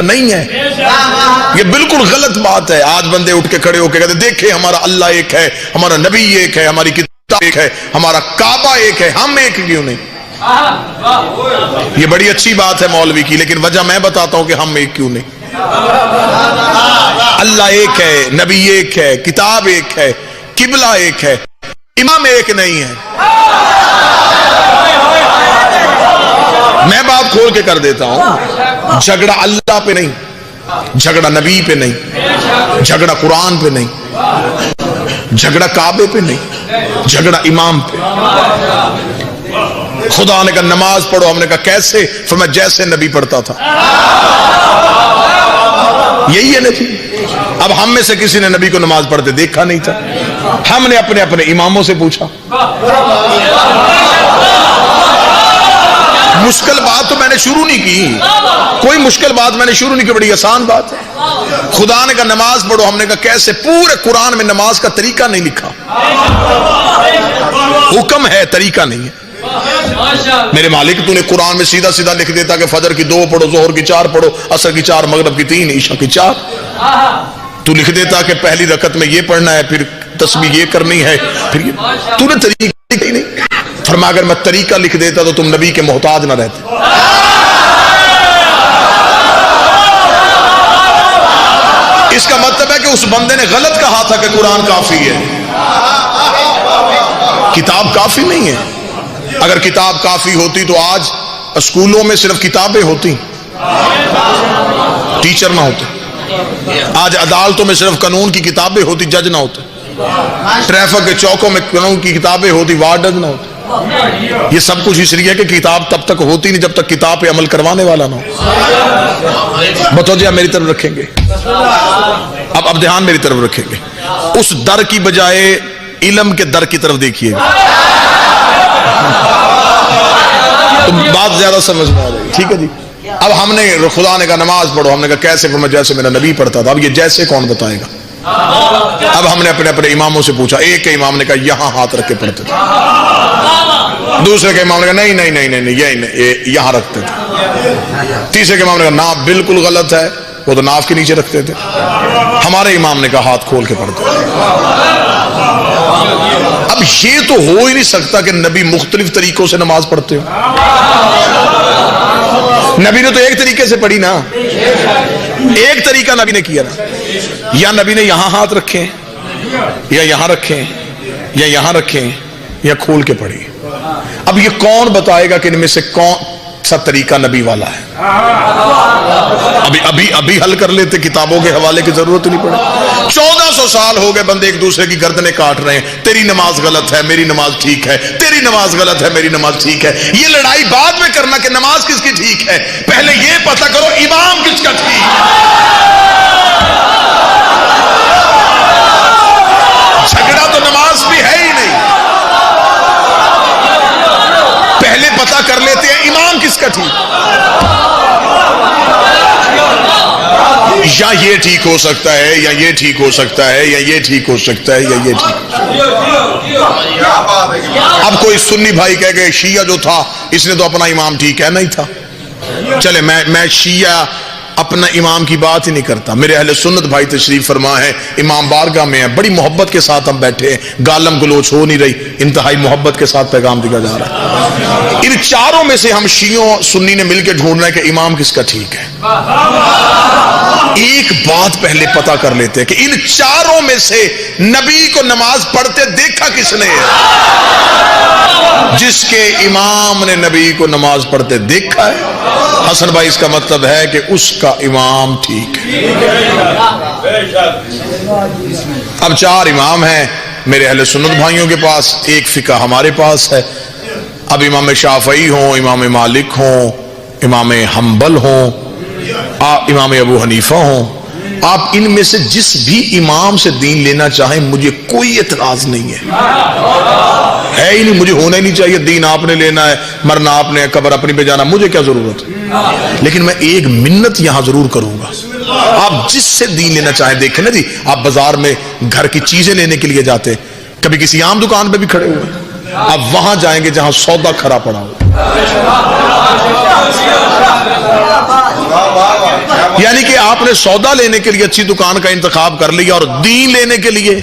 نہیں ہے. یہ بالکل غلط بات ہے. آج بندے اٹھ کے کھڑے ہو کے کہتے دیکھیں ہمارا اللہ ایک ہے, ہمارا نبی ایک ہے, ہماری کتاب ایک ہے, ہمارا کعبہ ایک ہے, ہم ایک کیوں نہیں؟ یہ بڑی اچھی بات ہے مولوی کی, لیکن وجہ میں بتاتا ہوں کہ ہم ایک کیوں نہیں. اللہ ایک ہے, نبی ایک ہے, کتاب ایک ہے, قبلہ ایک ہے, امام ایک نہیں ہے. میں بات کھول کے کر دیتا ہوں, جھگڑا اللہ پہ نہیں, جھگڑا نبی پہ نہیں, جھگڑا قرآن پہ نہیں, جھگڑا کعبے پہ نہیں, جھگڑا امام پہ. خدا نے کہا نماز پڑھو, ہم نے کہا کیسے؟ فرمایا جیسے نبی پڑھتا تھا. یہی ہے نبی. اب ہم میں سے کسی نے نبی کو نماز پڑھتے دیکھا نہیں تھا, ہم نے اپنے اپنے اماموں سے پوچھا. مشکل بات تو میں نے شروع نہیں کی, کوئی مشکل بات میں نے شروع نہیں کی, بڑی آسان بات ہے. خدا نے کہا نماز پڑھو, ہم نے کہا کیسے؟ پورے قرآن میں نماز کا طریقہ نہیں لکھا, حکم ہے طریقہ نہیں ہے. میرے مالک تو نے قرآن میں سیدھا سیدھا لکھ دیتا کہ فجر کی 2 پڑھو, ظہر کی 4 پڑھو, عصر کی 4, مغرب کی 3, عشاء کی 4. تو لکھ دیتا کہ پہلی رکعت میں یہ پڑھنا ہے, پھر تسبیح یہ کرنی ہے, پھر یہ. تو نے طریقہ ہی نہیں. فرمایا اگر میں طریقہ لکھ دیتا تو تم نبی کے محتاج نہ رہتے. اس کا مطلب ہے کہ اس بندے نے غلط کہا تھا کہ قرآن کافی ہے, کتاب کافی نہیں ہے. اگر کتاب کافی ہوتی تو آج اسکولوں میں صرف کتابیں ہوتی, ٹیچر نہ ہوتے. آج عدالتوں میں صرف قانون کی کتابیں ہوتی, جج نہ ہوتے. ٹریفک کے چوکوں میں قانون کی کتابیں ہوتی, وارڈن نہ ہوتے. یہ سب کچھ اس لیے کہ کتاب تب تک ہوتی نہیں جب تک کتاب پہ عمل کروانے والا نہ ہو. متوجہ میری طرف رکھیں گے, اب دھیان میری طرف رکھیں گے. اس در کی بجائے علم کے در کی طرف دیکھیے گا تو بات زیادہ سمجھ میں آ جائے گی. ٹھیک ہے جی. اب ہم نے, خدا نے کہا نماز پڑھو, ہم نے کہا کیسے؟ فرمایا جیسے میرا نبی پڑھتا تھا. اب یہ جیسے کون بتائے گا؟ اب ہم نے اپنے اپنے اماموں سے پوچھا. ایک کے امام نے کہا یہاں ہاتھ رکھ کے پڑھتے تھے, دوسرے کے امام نے کہا نہیں نہیں نہیں نہیں یہ یہاں رکھتے تھے, تیسرے کے امام نے کہا نا بالکل غلط ہے, وہ تو ناف کے نیچے رکھتے تھے. ہمارے امام نے کہا ہاتھ کھول کے پڑھتے تھے. اب یہ تو ہو ہی نہیں سکتا کہ نبی مختلف طریقوں سے نماز پڑھتے ہو. نبی نے تو ایک طریقے سے پڑھی نا, ایک طریقہ نبی نے کیا نا. یا نبی نے یہاں ہاتھ رکھے, یا یہاں رکھے, یا یہاں رکھے, یا کھول کے پڑھی. اب یہ کون بتائے گا کہ ان میں سے کون سا طریقہ نبی والا ہے؟ ابھی حل کر لیتے, کتابوں کے حوالے کی ضرورت نہیں پڑی. 1400 سال ہو گئے بندے ایک دوسرے کی گردنیں کاٹ رہے ہیں, تیری نماز غلط ہے, میری نماز ٹھیک ہے, تیری نماز غلط ہے, میری نماز ٹھیک ہے. یہ لڑائی بعد میں کرنا کہ نماز کس کی ٹھیک ہے, پہلے یہ پتہ کرو امام کس کا ٹھیک ہے. جھگڑا تو نماز بھی ہے ہی نہیں, پہلے پتہ کر لیتے ہیں امام کس کا ٹھیک. یا یہ ٹھیک ہو سکتا ہے, یا یہ ٹھیک ہو سکتا ہے, یا یہ ٹھیک ہو سکتا ہے, یا یہ ٹھیک. اب کوئی سنی بھائی کہے کہ شیعہ جو تھا اس نے تو اپنا امام ٹھیک ہے, نہیں تھا. چلے میں شیعہ اپنا امام کی بات ہی نہیں کرتا. میرے اہل سنت بھائی تشریف فرما ہے, امام بارگاہ میں ہیں, بڑی محبت کے ساتھ ہم بیٹھے ہیں, گالم گلوچ ہو نہیں رہی, انتہائی محبت کے ساتھ پیغام دیا جا رہا ہے. ان چاروں میں سے ہم شیعوں سنی نے مل کے ڈھونڈنا ہے کہ امام کس کا ٹھیک ہے. ایک بات پہلے پتہ کر لیتے ہیں کہ ان چاروں میں سے نبی کو نماز پڑھتے دیکھا کس نے؟ جس کے امام نے نبی کو نماز پڑھتے دیکھا ہے. حسن بھائی اس کا مطلب ہے کہ اس کا امام ٹھیک ہے. اب 4 امام ہیں میرے اہل سنت بھائیوں کے پاس, ایک فقہ ہمارے پاس ہے. اب امام شافعی ہوں, امام مالک ہوں, امام حنبل ہوں, امام ابو حنیفہ ہوں, آپ ان میں سے جس بھی امام سے دین لینا چاہیں مجھے کوئی اعتراض نہیں ہے ہی نہیں, مجھے ہونا ہی نہیں چاہیے. دین آپ نے لینا ہے, مرنا آپ نے, قبر اپنی پہ جانا, مجھے کیا ضرورت ہے. لیکن میں ایک منت یہاں ضرور کروں گا, آپ جس سے دین لینا چاہیں. دیکھیں نا جی, آپ بازار میں گھر کی چیزیں لینے کے لیے جاتے, کبھی کسی عام دکان پہ بھی کھڑے ہوئے, آپ وہاں جائیں گے جہاں سودا کھرا پڑا ہو, یعنی آپ نے سودا لینے کے لیے اچھی دکان کا انتخاب کر لیا اور دین لینے کے لیے